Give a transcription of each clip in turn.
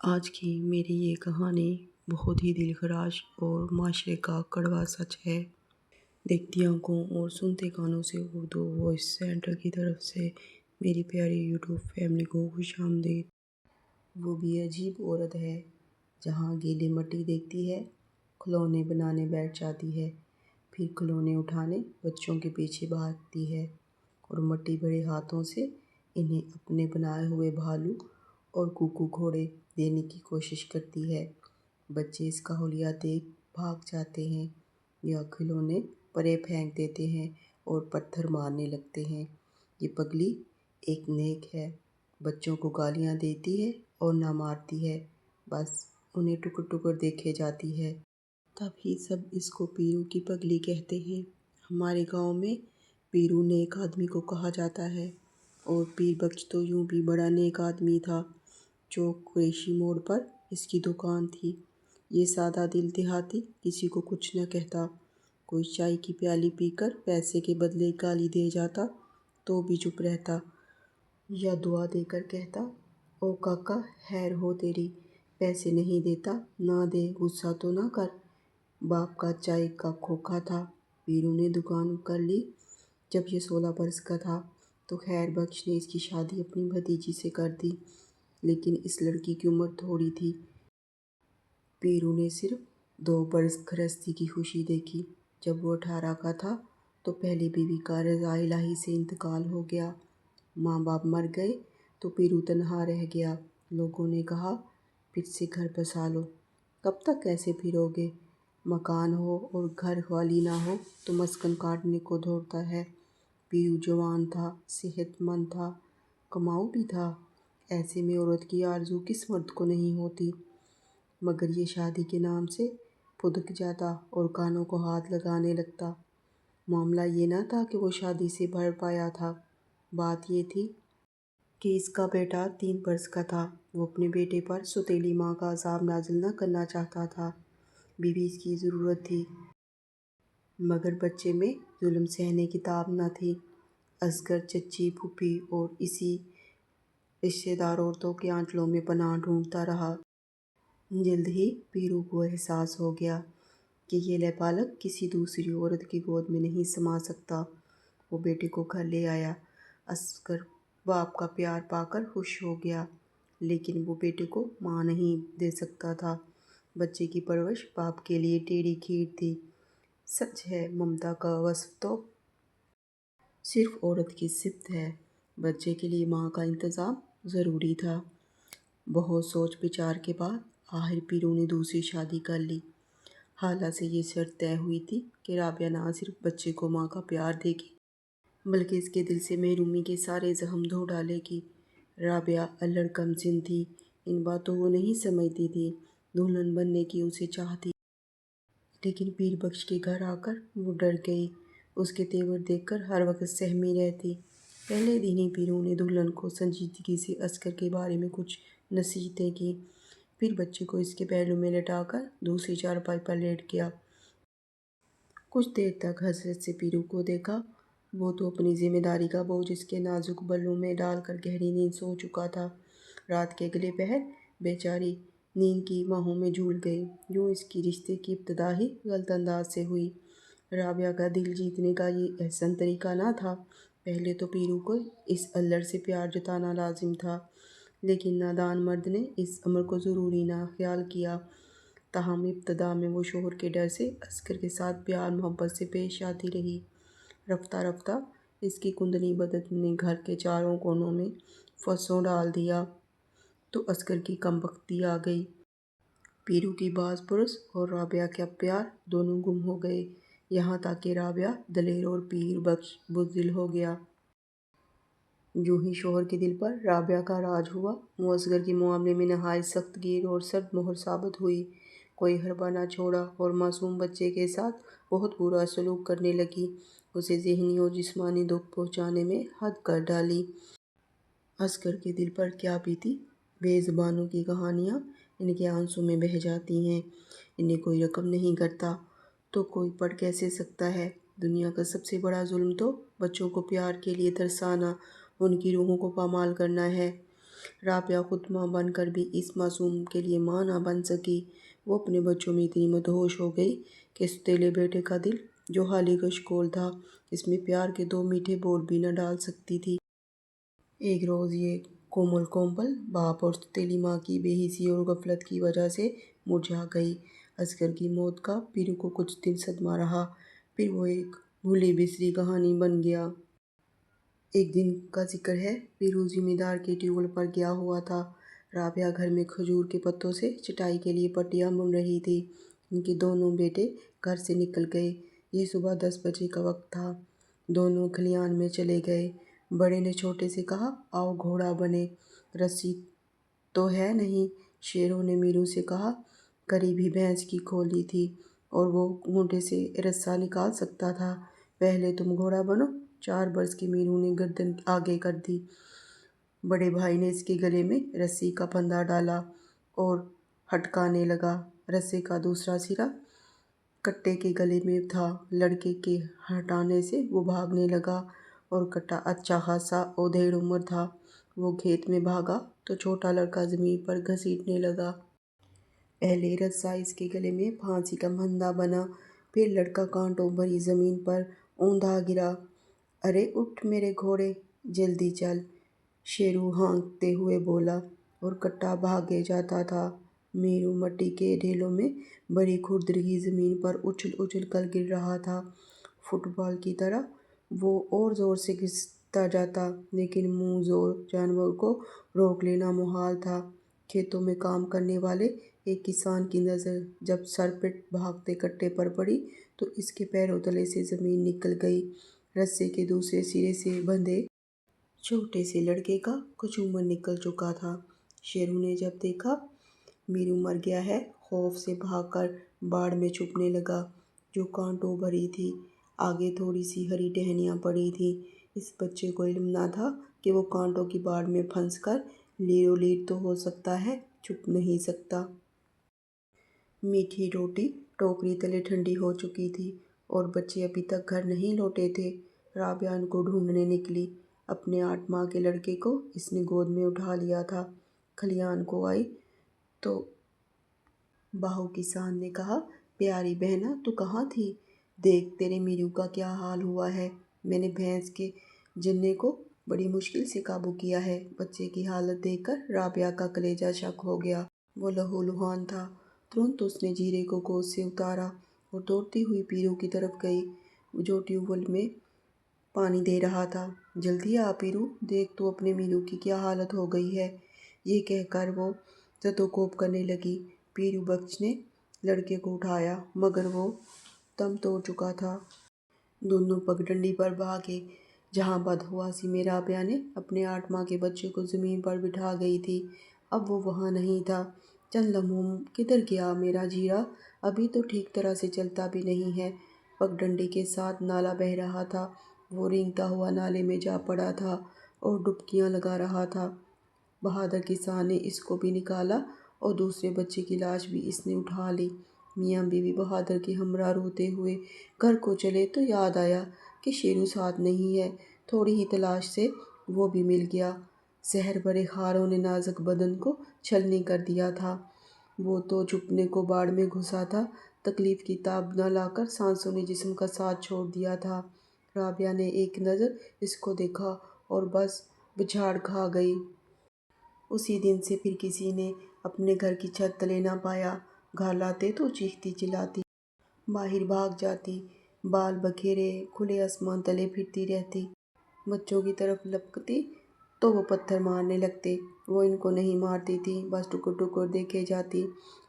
آج کی میری یہ کہانی بہت ہی دلخراش اور معاشرے کا کڑوا سچ ہے۔ دیکھتی آنکھوں اور سنتے کانوں سے اردو وائس سینٹر کی طرف سے میری پیاری یوٹیوب فیملی کو خوش آمدید۔ وہ بھی عجیب عورت ہے، جہاں گیلی مٹی دیکھتی ہے کھلونے بنانے بیٹھ جاتی ہے، پھر کھلونے اٹھانے بچوں کے پیچھے بھاگتی ہے اور مٹی بھرے ہاتھوں سے انہیں اپنے بنائے ہوئے بھالو اور کوکو گھوڑے دینے کی کوشش کرتی ہے۔ بچے اس کا حلیہ دیکھ بھاگ جاتے ہیں یا کھلونے پرے پھینک دیتے ہیں اور پتھر مارنے لگتے ہیں۔ یہ پگلی ایک نیک ہے، بچوں کو گالیاں دیتی ہے اور نہ مارتی ہے، بس انہیں ٹکر ٹکر دیکھے جاتی ہے۔ تبھی سب اس کو پیرو کی پگلی کہتے ہیں۔ ہمارے گاؤں میں پیرو نیک آدمی کو کہا جاتا ہے، اور پیر بخش تو یوں بھی بڑا نیک آدمی تھا۔ چوک قریشی موڑ پر اس کی دکان تھی۔ یہ سادہ دل دیہاتی کسی کو کچھ نہ کہتا، کوئی چائے کی پیالی پی کر پیسے کے بدلے گالی دے جاتا تو بھی چپ رہتا، یا دعا دے کر کہتا، او کاکا خیر ہو تیری، پیسے نہیں دیتا نہ دے، غصہ تو نہ کر۔ باپ کا چائے کا کھوکھا تھا۔ پیرو نے دکان کر لی جب یہ 16 برس کا تھا، تو خیر بخش نے اس کی شادی اپنی بھتیجی سے کر دی، لیکن اس لڑکی کی عمر تھوڑی تھی۔ پیرو نے صرف 2 برس گھرستی کی خوشی دیکھی۔ جب وہ 18 کا تھا تو پہلی بیوی کا رضا الہی سے انتقال ہو گیا۔ ماں باپ مر گئے تو پیرو تنہا رہ گیا۔ لوگوں نے کہا، پھر سے گھر بسا لو، کب تک ایسے پھرو گے؟ مکان ہو اور گھر والی نہ ہو تو مسکن کاٹنے کو دوڑتا ہے۔ پیرو جوان تھا، صحت مند تھا، کماؤ بھی تھا۔ ایسے میں عورت کی آرزو کس مرد کو نہیں ہوتی؟ مگر یہ شادی کے نام سے پھدک جاتا اور کانوں کو ہاتھ لگانے لگتا۔ معاملہ یہ نہ تھا کہ وہ شادی سے بھر پایا تھا، بات یہ تھی کہ اس کا بیٹا 3 برس کا تھا۔ وہ اپنے بیٹے پر سوتیلی ماں کا عذاب نازل نہ کرنا چاہتا تھا۔ بیوی اس کی ضرورت تھی، مگر بچے میں ظلم سہنے کی تاب نہ تھی۔ اصغر چچی، پھوپھی اور اسی رشتہ دار عورتوں کے آنچلوں میں پناہ ڈھونڈتا رہا۔ جلد ہی پیرو کو احساس ہو گیا کہ یہ لبالک کسی دوسری عورت کی گود میں نہیں سما سکتا۔ وہ بیٹے کو گھر لے آیا۔ اصغر باپ کا پیار پا کر خوش ہو گیا، لیکن وہ بیٹے کو ماں نہیں دے سکتا تھا۔ بچے کی پرورش باپ کے لیے ٹیڑھی کھیر تھی۔ سچ ہے، ممتا کا وصف تو صرف عورت کی صفت ہے۔ بچے کے لیے ماں کا انتظام ضروری تھا۔ بہت سوچ بچار کے بعد آخر پیرو نے دوسری شادی کر لی۔ خالہ سے یہ شرط طے ہوئی تھی کہ رابعہ نہ صرف بچے کو ماں کا پیار دے گی، بلکہ اس کے دل سے محرومی کے سارے زخم دھو ڈالے گی۔ رابعہ الڑ کم سن تھی، ان باتوں کو نہیں سمجھتی تھی۔ دلہن بننے کی اسے چاہ تھی، لیکن پیر بخش کے گھر آ کر وہ ڈر گئی۔ اس کے تیور دیکھ کر ہر وقت سہمی رہتی۔ پہلے دن ہی پیرو نے دلہن کو سنجیدگی سے اصغر کے بارے میں کچھ نصیحتیں کیں، پھر بچے کو اس کے پہلو میں لٹا کر دوسری چارپائی پر لیٹ گیا۔ کچھ دیر تک حسرت سے پیرو کو دیکھا۔ وہ تو اپنی ذمہ داری کا بوجھ اس کے نازک بلوں میں ڈال کر گہری نیند سو چکا تھا۔ رات کے اگلے پہر بیچاری نیند کی ماہوں میں جھول گئی۔ یوں اس کی رشتے کی ابتدا ہی غلط انداز سے ہوئی۔ رابعہ کا دل جیتنے کا یہ احسن طریقہ نہ تھا۔ پہلے تو پیرو کو اس الڑ سے پیار جتانا لازم تھا، لیکن نادان مرد نے اس امر کو ضروری نہ خیال کیا۔ تاہم ابتدا میں وہ شوہر کے ڈر سے اصغر کے ساتھ پیار محبت سے پیش آتی رہی۔ رفتہ رفتہ اس کی کندنی بدن نے گھر کے چاروں کونوں میں فسوں ڈال دیا، تو اصغر کی کم بختی آ گئی۔ پیرو کی باز پرس اور رابعہ کا پیار دونوں گم ہو گئے، یہاں تک کہ رابعہ دلیر اور پیر بخش بزدل ہو گیا۔ جو ہی شوہر کے دل پر رابعہ کا راج ہوا، وہ اصغر کے معاملے میں نہایت سخت گیر اور سرد مہر ثابت ہوئی۔ کوئی حربہ نہ چھوڑا اور معصوم بچے کے ساتھ بہت برا سلوک کرنے لگی، اسے ذہنی اور جسمانی دکھ پہنچانے میں حد کر ڈالی۔ اصغر کے دل پر کیا بیتی، بے زبانوں کی کہانیاں ان کے آنسوں میں بہہ جاتی ہیں۔ انہیں کوئی رقم نہیں کرتا تو کوئی پڑھ کیسے سکتا ہے؟ دنیا کا سب سے بڑا ظلم تو بچوں کو پیار کے لیے ترسانا، ان کی روحوں کو پامال کرنا ہے۔ رابعہ خود ماں بن کر بھی اس معصوم کے لیے ماں نہ بن سکی۔ وہ اپنے بچوں میں اتنی مدہوش ہو گئی کہ ستیلے بیٹے کا دل جو حالی کشکول تھا اس میں پیار کے دو میٹھے بول بھی نہ ڈال سکتی تھی۔ ایک روز یہ کومل کومل باپ اور ستیلی ماں کی بے حسی اور غفلت کی وجہ سے مرجھا گئی۔ اصغر کی موت کا پیرو کو کچھ دن صدمہ رہا، پھر وہ ایک بھولی بسری کہانی بن گیا۔ ایک دن کا ذکر ہے، پیرو ذمہ دار کے ٹیوب ویل پر گیا ہوا تھا۔ رابعہ گھر میں کھجور کے پتوں سے چٹائی کے لیے پٹیاں بن رہی تھی۔ ان کے دونوں بیٹے گھر سے نکل گئے۔ یہ صبح 10 بجے کا وقت تھا۔ دونوں کھلیان میں چلے گئے۔ بڑے نے چھوٹے سے کہا، آؤ گھوڑا بنے۔ رسی تو ہے نہیں، شیرو نے میرو سے کہا۔ قریب ہی بھینس کی کھولی تھی اور وہ اونٹے سے رسا نکال سکتا تھا۔ پہلے تم گھوڑا بنو۔ 4 برس کے میرو نے گردن آگے کر دی۔ بڑے بھائی نے اس کے گلے میں رسی کا پھندا ڈالا اور ہٹکانے لگا۔ رسے کا دوسرا سرا کٹے کے گلے میں تھا۔ لڑکے کے ہٹانے سے وہ بھاگنے لگا اور کٹا اچھا خاصا ادھیڑ عمر تھا۔ وہ کھیت میں بھاگا تو چھوٹا لڑکا زمین پر گھسیٹنے لگا۔ پہلے رسا اس کے گلے میں پھانسی کا پھندا بنا، پھر لڑکا کانٹوں بھری زمین پر اوندھا گرا۔ ارے اٹھ میرے گھوڑے، جلدی چل، شیرو ہانکتے ہوئے بولا اور کٹا بھاگے جاتا تھا۔ میرو مٹی کے ڈھیلوں میں بڑی کھردری زمین پر اچھل اچھل کر گر رہا تھا۔ فٹ بال کی طرح وہ اور زور سے گھستا جاتا، لیکن منہ زور جانور کو روک لینا محال تھا۔ کھیتوں میں کام کرنے والے ایک کسان کی نظر جب سرپٹ بھاگتے کٹے پر پڑی تو اس کے پیروں تلے سے زمین نکل گئی۔ رسے کے دوسرے سرے سے بندھے چھوٹے سے لڑکے کا کچومر نکل چکا تھا۔ شیرو نے جب دیکھا میرو مر گیا ہے، خوف سے بھاگ کر باڑ میں چھپنے لگا جو کانٹوں بھری تھی۔ آگے تھوڑی سی ہری ٹہنیاں پڑی تھیں۔ اس بچے کو علم نہ تھا کہ وہ کانٹوں کی باڑ میں پھنس کر لیرو لیر تو ہو سکتا ہے، چھپ نہیں سکتا۔ میٹھی روٹی ٹوکری تلے ٹھنڈی ہو چکی تھی اور بچے ابھی تک گھر نہیں لوٹے تھے۔ رابعہ ان کو ڈھونڈنے نکلی۔ اپنے 8 ماہ کے لڑکے کو اس نے گود میں اٹھا لیا تھا۔ کھلیان کو آئی تو باہو کسان نے کہا، پیاری بہنا تو کہاں تھی؟ دیکھ تیرے میرو کا کیا حال ہوا ہے۔ میں نے بھینس کے جننے کو بڑی مشکل سے قابو کیا ہے۔ بچے کی حالت دیکھ کر رابعہ کا کلیجہ شک ہو گیا۔ وہ لہو لہان تھا۔ ترنت اس نے جیرے کو گود سے اتارا اور دوڑتی ہوئی پیرو کی طرف گئی جو ٹیوب ویل میں پانی دے رہا تھا۔ جلدی آ پیرو، دیکھ تو اپنے میرو کی کیا حالت ہو گئی ہے۔ یہ کہہ کر وہ زد و کوب کرنے لگی۔ پیرو بخش نے لڑکے کو اٹھایا مگر وہ دم توڑ چکا تھا۔ دونوں پگڈنڈی پر بھاگے جہاں بدحواسی میں رابعہ نے اپنے 8 ماہ کے بچے کو زمین پر بٹھا گئی تھی۔ اب وہ وہاں نہیں تھا۔ چند لمحوں کدھر گیا میرا جیرا؟ ابھی تو ٹھیک طرح سے چلتا بھی نہیں ہے۔ پگڈنڈی کے ساتھ نالا بہہ رہا تھا۔ وہ رینگتا ہوا نالے میں جا پڑا تھا اور ڈبکیاں لگا رہا تھا۔ بہادر کسان نے اس کو بھی نکالا اور دوسرے بچے کی لاش بھی اس نے اٹھا لی۔ میاں بیوی بہادر کے ہمراہ روتے ہوئے گھر کو چلے تو یاد آیا کہ شیرو ساتھ نہیں ہے۔ تھوڑی ہی تلاش سے وہ بھی مل گیا۔ زہر بھرے خاروں نے نازک بدن کو چھلنی کر دیا تھا۔ وہ تو چھپنے کو باڑ میں گھسا تھا۔ تکلیف کی تاب نہ لا کر سانسوں نے جسم کا ساتھ چھوڑ دیا تھا۔ رابعہ نے ایک نظر اس کو دیکھا اور بس بچھاڑ کھا گئی۔ اسی دن سے پھر کسی نے اپنے گھر کی چھت تلے نہ پایا۔ گھر لاتے تو چیختی چلاتی باہر بھاگ جاتی، بال بکھیرے کھلے آسمان تلے پھرتی رہتی۔ بچوں کی طرف لپکتی تو وہ پتھر مارنے لگتے۔ وہ ان کو نہیں مارتی تھی، بس ٹکر ٹکر دیکھے جاتی،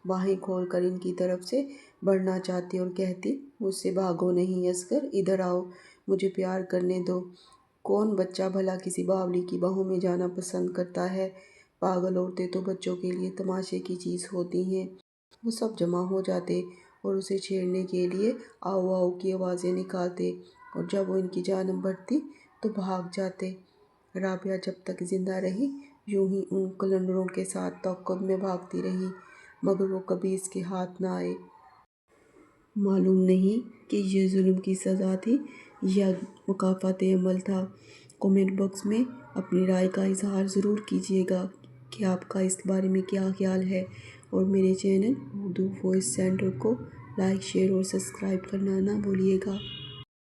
باہیں کھول کر ان کی طرف سے بڑھنا چاہتی اور کہتی، مجھ سے بھاگو نہیں اصغر، ادھر آؤ، مجھے پیار کرنے دو۔ کون بچہ بھلا کسی باولی کی باہوں میں جانا پسند کرتا ہے؟ پاگل عورتیں تو بچوں کے لیے تماشے کی چیز ہوتی ہیں۔ وہ سب جمع ہو جاتے اور اسے چھیڑنے کے لیے آؤ آؤ کی آوازیں نکالتے اور جب وہ ان کی جانب بڑھتی تو بھاگ جاتے۔ رابعہ جب تک زندہ رہی یوں ہی ان کلنڈروں کے ساتھ تعاقب میں بھاگتی رہی مگر وہ کبھی اس کے ہاتھ نہ آئے۔ معلوم نہیں کہ یہ ظلم کی سزا تھی یا مکافات عمل تھا۔ کمنٹ باکس میں اپنی رائے کا اظہار ضرور کیجیے گا۔ کہ آپ کا اس بارے میں کیا خیال ہے، اور میرے چینل اردو وائس سینٹر کو لائک، شیئر اور سبسکرائب کرنا نہ بھولیے گا۔